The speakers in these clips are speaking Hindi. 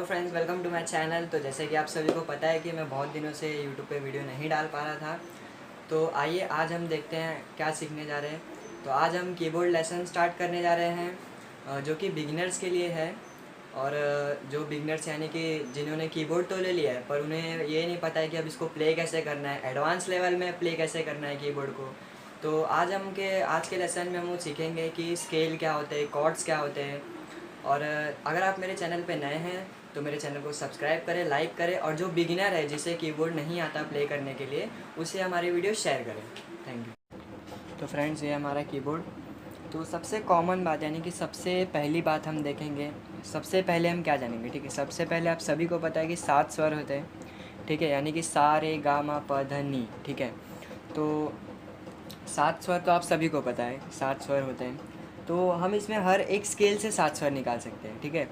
Friends, welcome to my channel. तो जैसे कि आप सभी को पता है कि मैं बहुत दिनों से यूट्यूब पे वीडियो नहीं डाल पा रहा था। तो आइए आज हम देखते हैं क्या सीखने जा रहे हैं। तो आज हम कीबोर्ड लेसन स्टार्ट करने जा रहे हैं, जो कि बिगिनर्स के लिए है। और जो बिगिनर्स यानी कि जिन्होंने कीबोर्ड तो ले लिया है पर उन्हें ये नहीं पता है कि अब इसको प्ले कैसे करना है, एडवांस लेवल में प्ले कैसे करना है कीबोर्ड को। तो आज के लेसन में हम सीखेंगे कि स्केल क्या होते हैं, कॉर्ड्स क्या होते हैं। और अगर आप मेरे चैनल पे नए हैं तो मेरे चैनल को सब्सक्राइब करें, लाइक करें, और जो बिगिनर है जिसे कीबोर्ड नहीं आता प्ले करने के लिए, उसे हमारी वीडियो शेयर करें। Thank you. तो फ्रेंड्स, ये हमारा कीबोर्ड। तो सबसे कॉमन बात यानी कि सबसे पहली बात हम देखेंगे, सबसे पहले हम क्या जानेंगे, ठीक है। सबसे पहले आप सभी को पता है कि 7 स्वर होते हैं, ठीक है, यानी कि सा रे गा मा प ध नी, ठीक है। तो 7 स्वर तो आप सभी को पता है, 7 स्वर होते हैं। तो हम इसमें हर एक स्केल से 7 स्वर निकाल सकते हैं, ठीक है।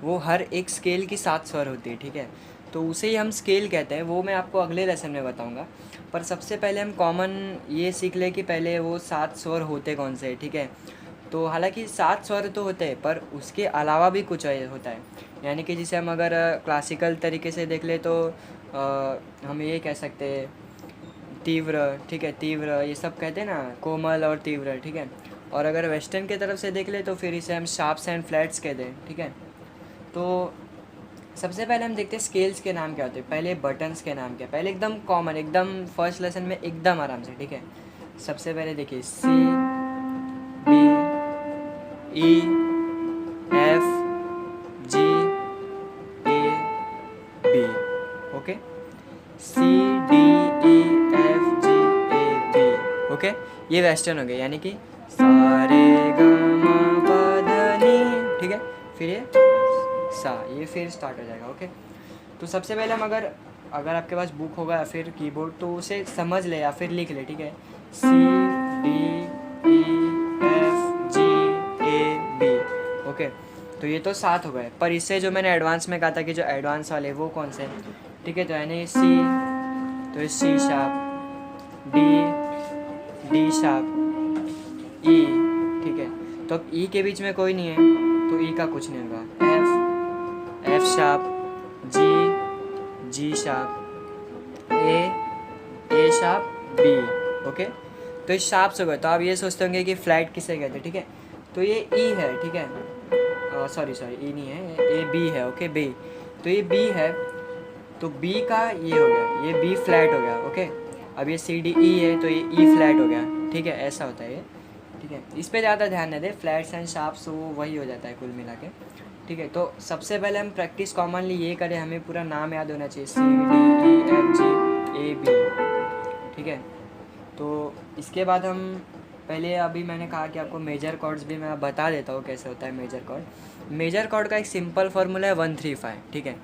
वो हर एक स्केल की 7 स्वर होती है, ठीक है। तो उसे ही हम स्केल कहते हैं, वो मैं आपको अगले लेसन में बताऊंगा। पर सबसे पहले हम कॉमन ये सीख लें कि पहले वो 7 स्वर होते कौन से, ठीक है। तो हालांकि 7 स्वर तो होते हैं पर उसके अलावा भी कुछ होता है, यानी कि जिसे हम अगर क्लासिकल तरीके से देख ले तो हम ये कह सकते हैं तीव्र, ठीक है, तीव्र ये सब कहते हैं ना, कोमल और तीव्र, ठीक है। और अगर वेस्टर्न की तरफ से देख ले तो फिर इसे हम शार्प्स एंड फ्लैट्स कहते हैं, ठीक है। तो सबसे पहले हम देखते हैं स्केल्स के नाम क्या होते हैं, पहले बटन्स के नाम क्या, पहले एकदम कॉमन, एकदम फर्स्ट लेसन में एकदम आराम से, ठीक है। सबसे पहले देखिए C B E F G A B, okay. C D E F G A B, okay. ये वेस्टर्न हो गया, यानी कि सा रे गा मा पा धा नी, ठीक है। फिर ये सा, ये फिर स्टार्ट हो जाएगा, ओके। तो सबसे पहले हम अगर आपके पास बुक होगा या फिर कीबोर्ड तो उसे समझ ले या फिर लिख ले, ठीक है। C D E F G A B, okay. तो ये तो 7 हो गए, पर इससे जो मैंने एडवांस में कहा था कि जो एडवांस वाले वो कौन से, ठीक है। तो यानी C, तो C sharp, D sharp, E, ठीक है। तो अब E के बीच में कोई नहीं है तो E का कुछ नहीं होगा। F sharp, G sharp, A sharp, B, okay. तो ये शार्प्स हो गए। तो आप ये सोचते होंगे कि फ्लैट किसे कहते हैं, ठीक है। तो ये E है, ठीक है। सॉरी E नहीं है, ये B है, ओके, B। तो ये B है, तो B का ये हो गया, ये B फ्लैट हो गया, ओके। अब ये C D E है तो ये E फ्लैट हो गया, ठीक है। ऐसा होता है ये, ठीक है। इस पे ज़्यादा ध्यान न दे, फ्लैट्स एंड शार्प्स वो वही हो जाता है कुल मिला के, ठीक है। तो सबसे पहले हम प्रैक्टिस कॉमनली ये करें, हमें पूरा नाम याद होना चाहिए, C D E F G A B, ठीक है। तो इसके बाद हम पहले, अभी मैंने कहा कि आपको मेजर कॉर्ड्स भी मैं बता देता हूँ कैसे होता है मेजर कॉर्ड। मेजर कॉर्ड का एक सिंपल फार्मूला है 135, ठीक है।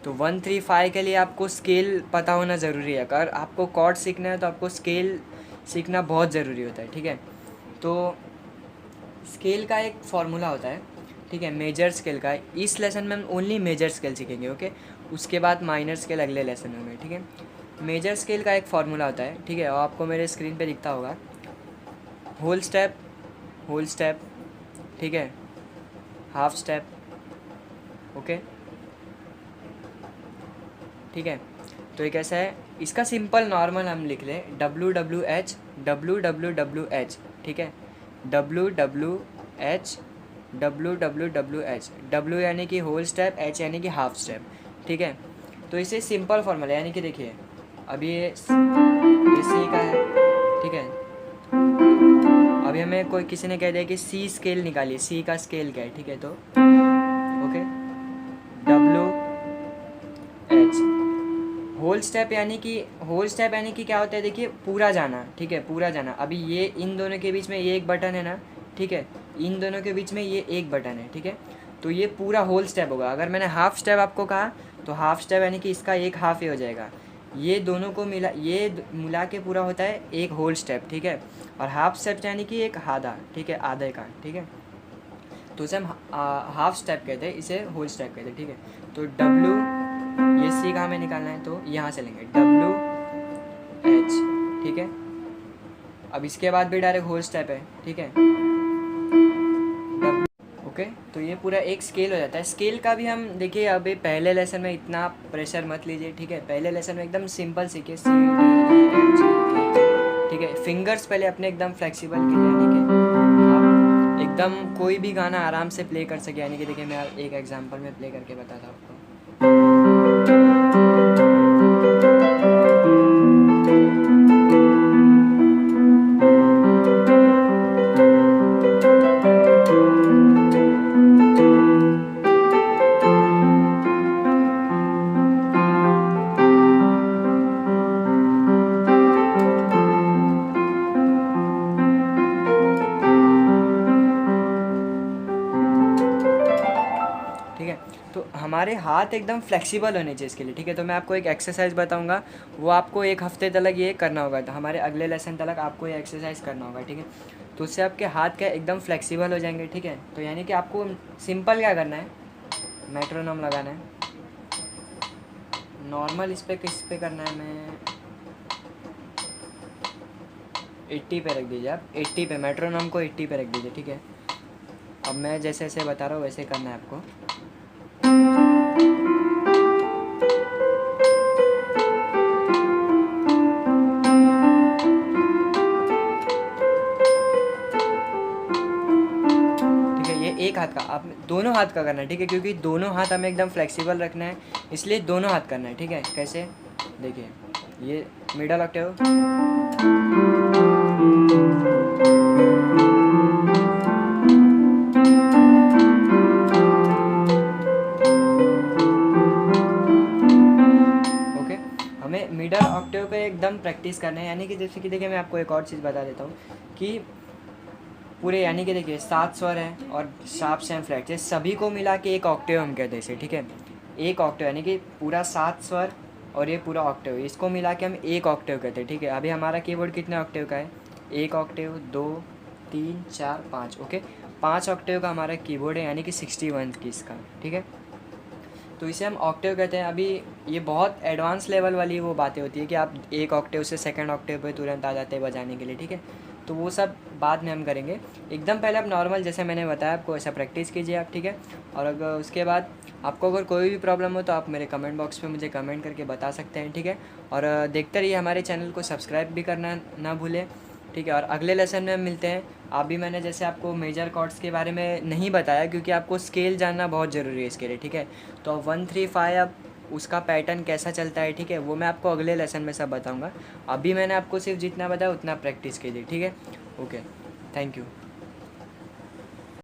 तो 135 के लिए आपको स्केल पता होना ज़रूरी है। अगर आपको कॉर्ड सीखना है तो आपको स्केल सीखना बहुत ज़रूरी होता है, ठीक है। तो स्केल का एक फार्मूला होता है, ठीक है, मेजर स्केल का। इस लेसन में हम ओनली मेजर स्केल सीखेंगे, ओके। उसके बाद माइनर स्केल अगले लेसन में, ठीक है। मेजर स्केल का एक फार्मूला होता है, ठीक है, और आपको मेरे स्क्रीन पे दिखता होगा। होल स्टेप, ठीक है, हाफ स्टेप, ओके, ठीक है। तो ये कैसा है, इसका सिंपल नॉर्मल हम लिख लें WWH, ठीक है। WWH, W यानी कि होल स्टेप, H यानी कि हाफ स्टेप, ठीक है। तो इसे सिंपल फॉर्मूला, यानी कि देखिए अभी ये C का है, ठीक है। अभी हमें किसी ने कह दिया कि C स्केल निकालिए, C का स्केल क्या है, ठीक है। तो ओके, WH, होल स्टेप यानी कि क्या होता है, देखिए पूरा जाना, ठीक है, पूरा जाना। अभी ये इन दोनों के बीच में ये एक बटन है ना, ठीक है, इन दोनों के बीच में ये एक बटन है, ठीक है। तो ये पूरा होल स्टेप होगा। अगर मैंने हाफ स्टेप आपको कहा तो हाफ स्टेप यानी कि इसका एक हाफ ही हो जाएगा। ये दोनों को मिला के पूरा होता है एक होल स्टेप, ठीक है। और हाफ स्टेप यानी कि एक आधा, ठीक है, आधे का, ठीक है। तो इसे हम हाफ स्टेप कहते हैं, इसे होल स्टेप कहते हैं, ठीक है। तो ये C कहाँ में निकालना है, तो यहाँ से लेंगे WH, ठीक है। अब इसके बाद भी डायरेक्ट होल स्टेप है, ठीक है, ओके। तो ये पूरा एक स्केल हो जाता है। स्केल का भी हम देखिए, अभी पहले लेसन में इतना प्रेशर मत लीजिए, ठीक है। पहले लेसन में एकदम सिंपल सीखिए, C D E F G ए, ठीक है। फिंगर्स पहले अपने एकदम फ्लेक्सिबल कीजिए, यानी कि आप एकदम कोई भी गाना आराम से प्ले कर सके। यानी कि देखिए मैं एक एग्जांपल में प्ले करके बताता हूँ आपको। ठीक है। तो हमारे हाथ एकदम फ्लेक्सिबल होने चाहिए इसके लिए, ठीक है। तो मैं आपको एक एक्सरसाइज बताऊंगा, वो आपको एक हफ्ते तक ये करना होगा। तो हमारे अगले लेसन तक आपको ये एक्सरसाइज करना होगा, ठीक है। तो उससे आपके हाथ क्या एकदम फ्लेक्सिबल हो जाएंगे, ठीक है। तो यानी कि आपको सिंपल क्या करना है, मेट्रोनोम लगाना है। नॉर्मल इस पे करना है, मैं 80 पे रख दीजिए आप, 80 पे, मेट्रोनोम को 80 पे रख दीजिए, ठीक है। अब मैं जैसे जैसे बता रहा हूँ वैसे करना है आपको। ये एक हाथ का, आप दोनों हाथ का करना है, ठीक है। क्योंकि दोनों हाथ हमें एकदम फ्लेक्सिबल रखना है, इसलिए दोनों हाथ करना है, ठीक है। कैसे, देखिए ये मिडल ऑक्टेव, ओके। हमें मिडल ऑक्टेव पे एकदम प्रैक्टिस करना है। यानी कि जैसे कि देखिए मैं आपको एक और चीज़ बता देता हूँ कि पूरे, यानी कि देखिए 7 स्वर हैं और शार्प्स एंड फ्लैट्स, ये सभी को मिला के एक ऑक्टेव हम कहते हैं इसे, ठीक है। एक ऑक्टेव यानी कि पूरा 7 स्वर और ये पूरा ऑक्टेव, इसको मिला के हम एक ऑक्टेव कहते हैं, ठीक है। अभी हमारा कीबोर्ड कितने ऑक्टेव का है, 1 ऑक्टेव, 2, 3, 4, 5, ओके। 5 ऑक्टेव का हमारा कीबोर्ड है, यानी कि 61 की इसका, ठीक है। तो इसे हम ऑक्टेव कहते हैं। अभी ये बहुत एडवांस लेवल वाली वो बातें होती है कि आप एक ऑक्टेव से सेकंड ऑक्टेव पे तुरंत आ जाते हैं बजाने के लिए, ठीक है। तो वो सब बाद में हम करेंगे। एकदम पहले आप नॉर्मल जैसे मैंने बताया आपको ऐसा प्रैक्टिस कीजिए आप, ठीक है। और अगर उसके बाद आपको अगर कोई भी प्रॉब्लम हो तो आप मेरे कमेंट बॉक्स पे मुझे कमेंट करके बता सकते हैं, ठीक है। और देखते रहिए, हमारे चैनल को सब्सक्राइब भी करना ना भूलें, ठीक है। और अगले लेसन में हम मिलते हैं। अभी मैंने जैसे आपको मेजर कॉर्ड्स के बारे में नहीं बताया, क्योंकि आपको स्केल जानना बहुत ज़रूरी है इसके लिए, ठीक है। तो 1, 3, 5 अब उसका पैटर्न कैसा चलता है, ठीक है, वो मैं आपको अगले लेसन में सब बताऊंगा। अभी मैंने आपको सिर्फ जितना बताया उतना प्रैक्टिस कीजिए, ठीक है। Okay, thank you.